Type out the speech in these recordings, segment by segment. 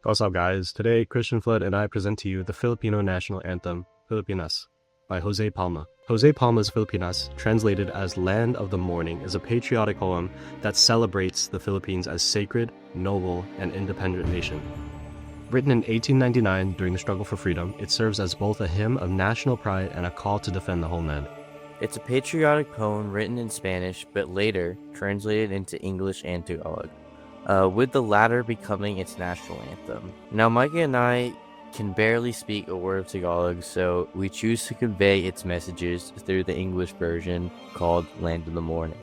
What's up, guys? Today, Christian Flood and I present to you the Filipino national anthem, Filipinas, by Jose Palma. Jose Palma's Filipinas, translated as Land of the Morning, is a patriotic poem that celebrates the Philippines as sacred, noble, and independent nation. Written in 1899 during the struggle for freedom, it serves as both a hymn of national pride and a call to defend the homeland. It's a patriotic poem written in Spanish, but later translated into English and Tagalog, with the latter becoming its national anthem. Now, Micah and I can barely speak a word of Tagalog, so we choose to convey its messages through the English version called Land of the Morning.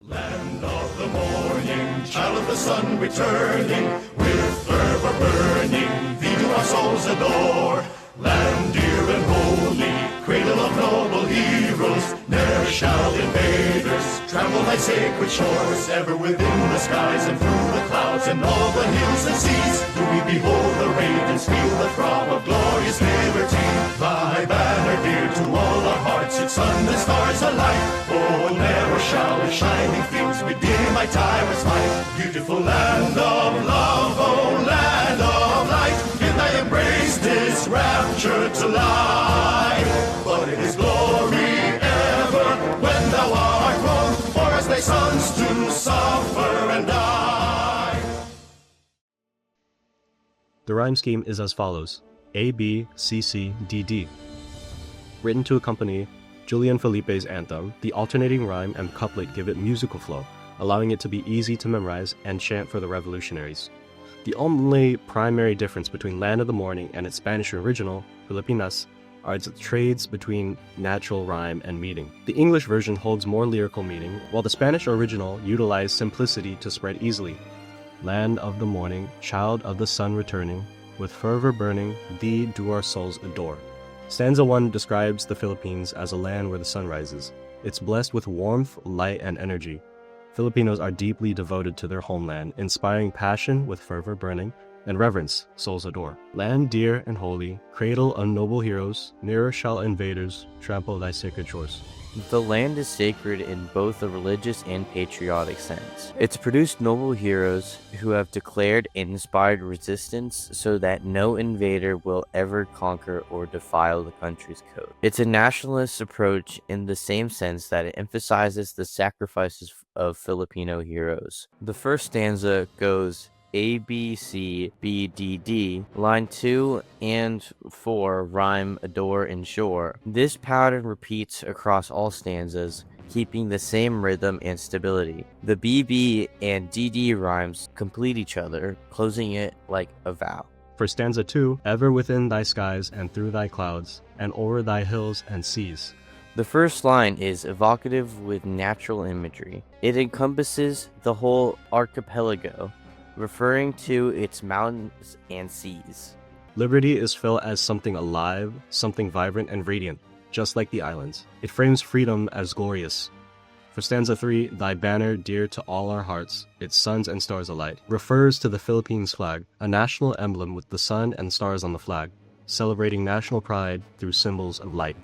Land of the morning, child of the sun returning, with fervor burning, thee do our souls adore. Land dear and holy, cradle of noble heroes, ne'er shall invaders trample thy sacred shores. Ever within the skies and through the clouds and all the hills and seas, do we behold the ravens, feel the throb of glorious liberty. Thy banner dear to all our hearts, its sun and stars alike. Oh, never shall its shining fields redeem my tyrant's might. Beautiful land of love, oh land of light, in thy embrace this rapture to lie. But it is glory ever when thou art grown, for as thy sons to suffer and die. The rhyme scheme is as follows: A, B, C, C, D, D. Written to accompany Julian Felipe's anthem, the alternating rhyme and couplet give it musical flow, allowing it to be easy to memorize and chant for the revolutionaries. The only primary difference between Land of the Morning and its Spanish original, Filipinas, are its trades between natural rhyme and meaning. The English version holds more lyrical meaning, while the Spanish original utilized simplicity to spread easily. Land of the morning, child of the sun returning, with fervor burning, thee do our souls adore. Stanza 1 describes the Philippines as a land where the sun rises. It's blessed with warmth, light, and energy. Filipinos are deeply devoted to their homeland, inspiring passion with fervor burning, and reverence, souls adore. Land dear and holy, cradle of noble heroes, ne'er shall invaders trample thy sacred shores. The land is sacred in both a religious and patriotic sense. It's produced noble heroes who have declared and inspired resistance so that no invader will ever conquer or defile the country's code. It's a nationalist approach in the same sense that it emphasizes the sacrifices of Filipino heroes. The first stanza goes A, B, C, B, D, D. Line 2 and 4 rhyme adore and shore. This pattern repeats across all stanzas, keeping the same rhythm and stability. The B, B, and D, D rhymes complete each other, closing it like a vow. For stanza 2, ever within thy skies and through thy clouds, and o'er thy hills and seas. The first line is evocative with natural imagery. It encompasses the whole archipelago, referring to its mountains and seas. Liberty is felt as something alive, something vibrant and radiant, just like the islands. It frames freedom as glorious. For stanza 3, thy banner dear to all our hearts, its suns and stars alight, refers to the Philippines flag, a national emblem with the sun and stars on the flag, celebrating national pride through symbols of light.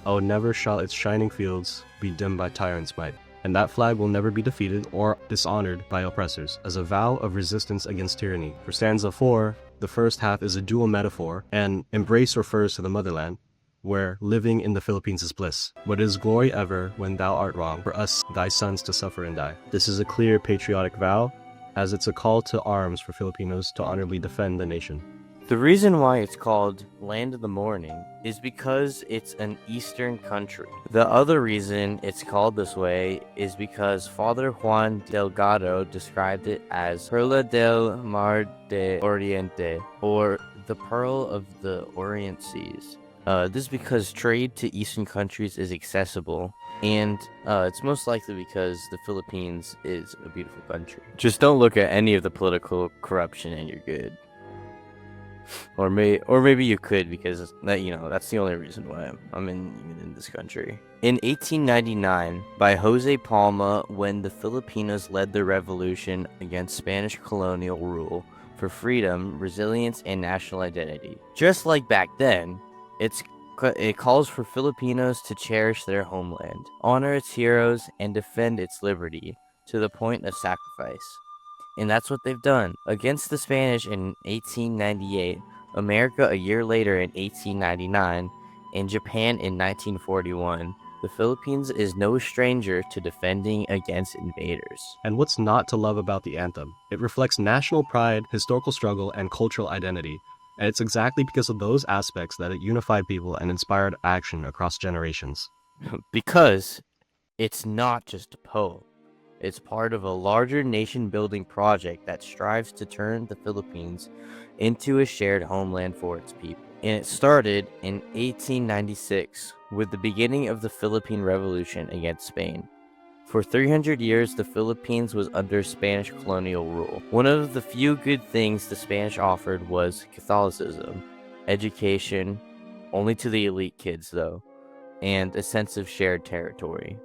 Oh, never shall its shining fields be dimmed by tyrant's might. And that flag will never be defeated or dishonored by oppressors, as a vow of resistance against tyranny. For stanza 4, the first half is a dual metaphor, and embrace refers to the motherland, where living in the Philippines is bliss. But it is glory ever when thou art wrong, for us, thy sons, to suffer and die. This is a clear patriotic vow, as it's a call to arms for Filipinos to honorably defend the nation. The reason why it's called Land of the Morning is because it's an eastern country. The other reason it's called this way is because Father Juan Delgado described it as Perla del Mar de Oriente, or the Pearl of the Orient Seas. This is because trade to eastern countries is accessible, and it's most likely because the Philippines is a beautiful country. Just don't look at any of the political corruption and you're good. Or maybe you could, because that's the only reason why I'm even in this country. In 1899, by Jose Palma, when the Filipinos led the revolution against Spanish colonial rule for freedom, resilience, and national identity. Just like back then, it calls for Filipinos to cherish their homeland, honor its heroes, and defend its liberty to the point of sacrifice. And that's what they've done. Against the Spanish in 1898, America a year later in 1899, and Japan in 1941, the Philippines is no stranger to defending against invaders. And what's not to love about the anthem? It reflects national pride, historical struggle, and cultural identity. And it's exactly because of those aspects that it unified people and inspired action across generations. Because it's not just a poem. It's part of a larger nation-building project that strives to turn the Philippines into a shared homeland for its people. And it started in 1896 with the beginning of the Philippine Revolution against Spain. For 300 years, the Philippines was under Spanish colonial rule. One of the few good things the Spanish offered was Catholicism, education, only to the elite kids though, and a sense of shared territory.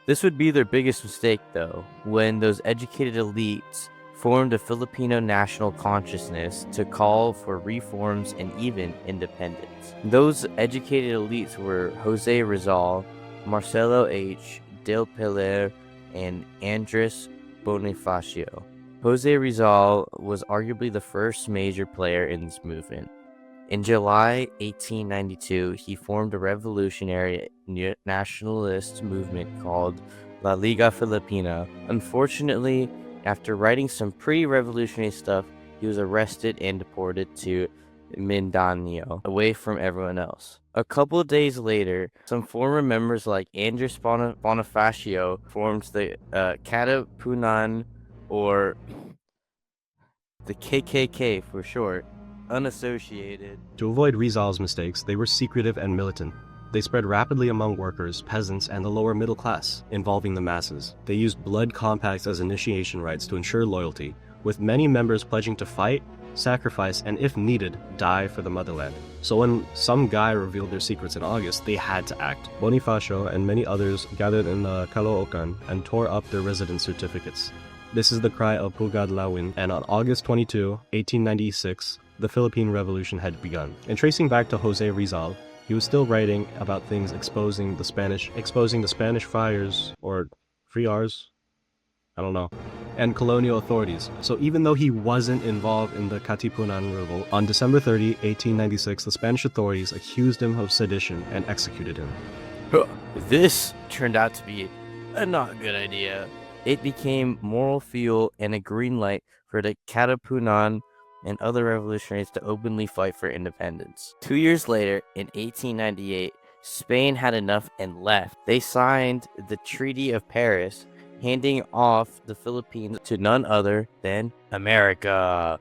This would be their biggest mistake, though, when those educated elites formed a Filipino national consciousness to call for reforms and even independence. Those educated elites were Jose Rizal, Marcelo H. del Pilar, and Andres Bonifacio. Jose Rizal was arguably the first major player in this movement. In July 1892, he formed a revolutionary nationalist movement called La Liga Filipina. Unfortunately, after writing some pretty revolutionary stuff, he was arrested and deported to Mindanao, away from everyone else. A couple of days later, some former members like Andres Bonifacio formed the Katipunan, or the KKK for short, unassociated. To avoid Rizal's mistakes, they were secretive and militant. They spread rapidly among workers, peasants, and the lower middle class, involving the masses. They used blood compacts as initiation rites to ensure loyalty, with many members pledging to fight, sacrifice, and if needed, die for the motherland. So when some guy revealed their secrets in August, they had to act. Bonifacio and many others gathered in the Caloocan and tore up their residence certificates. This is the cry of Pugad Lawin, and on August 22, 1896, the Philippine Revolution had begun. And tracing back to Jose Rizal, he was still writing about things exposing the Spanish friars, or friars, I don't know, and colonial authorities. So even though he wasn't involved in the Katipunan revolt, on December 30, 1896, the Spanish authorities accused him of sedition and executed him. This turned out to be a not good idea. It became moral fuel and a green light for the Katipunan and other revolutionaries to openly fight for independence. 2 years later, in 1898, Spain had enough and left. They signed the Treaty of Paris, handing off the Philippines to none other than America.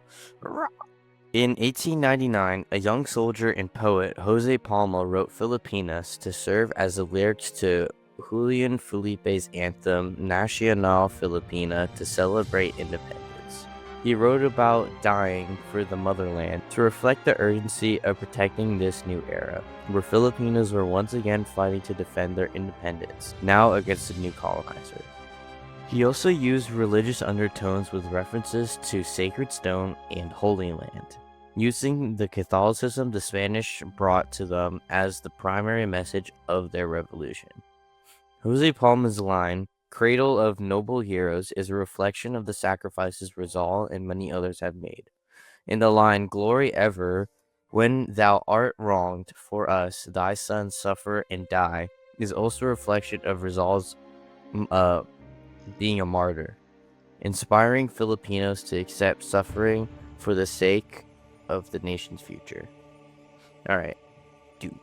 In 1899, a young soldier and poet, Jose Palma, wrote Filipinas to serve as the lyrics to Julian Felipe's anthem, Nacional Filipina, to celebrate independence. He wrote about dying for the motherland to reflect the urgency of protecting this new era, where Filipinos were once again fighting to defend their independence, now against a new colonizer. He also used religious undertones with references to sacred stone and Holy Land, using the Catholicism the Spanish brought to them as the primary message of their revolution. Jose Palma's line, "Cradle of Noble Heroes," is a reflection of the sacrifices Rizal and many others have made. In the line, "Glory ever, when thou art wronged, for us thy sons suffer and die," is also a reflection of Rizal's being a martyr, inspiring Filipinos to accept suffering for the sake of the nation's future. Alright, dude,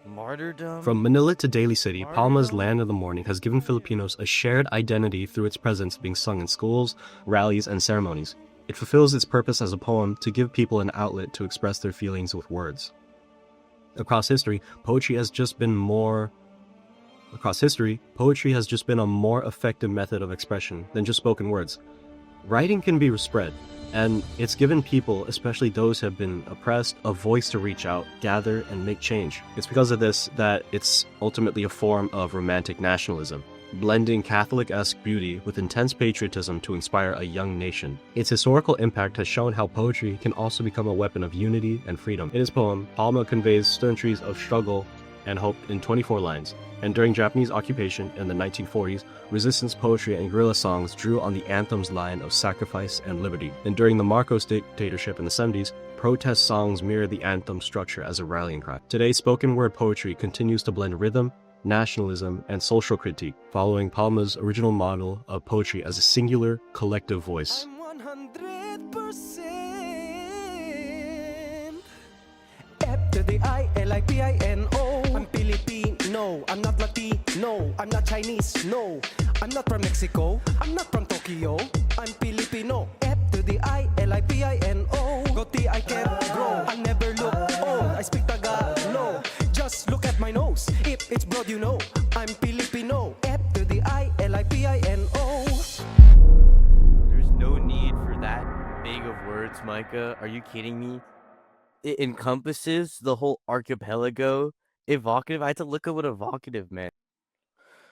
martyrdom? From Manila to Daly City, Palma's Land of the Morning has given Filipinos a shared identity through its presence being sung in schools, rallies, and ceremonies. It fulfills its purpose as a poem to give people an outlet to express their feelings with words. Across history, poetry has just been a more effective method of expression than just spoken words. Writing can be spread, and it's given people, especially those who have been oppressed, a voice to reach out, gather, and make change. It's because of this that it's ultimately a form of romantic nationalism, blending Catholic-esque beauty with intense patriotism to inspire a young nation. Its historical impact has shown how poetry can also become a weapon of unity and freedom. In his poem, Palma conveys centuries of struggle and hope in 24 lines. And during Japanese occupation in the 1940s, resistance poetry and guerrilla songs drew on the anthem's line of sacrifice and liberty. And during the Marcos dictatorship in the 70s, protest songs mirrored the anthem structure as a rallying cry. Today, spoken word poetry continues to blend rhythm, nationalism, and social critique, following Palma's original model of poetry as a singular, collective voice. I'm 100% F to the I-L-I-P-I-N-O. I'm Filipino, I'm not Latino, I'm not Chinese, no. I'm not from Mexico, I'm not from Tokyo. I'm Filipino, F to the I-L-I-P-I-N-O. Goti I can grow, I never look old. I speak Tagalog, just look at my nose. If it's broad, you know, I'm Filipino, F to the I-L-I-P-I-N-O. There's no need for that big of words, Micah. Are you kidding me? It encompasses the whole archipelago. Evocative. I had to look up what evocative meant.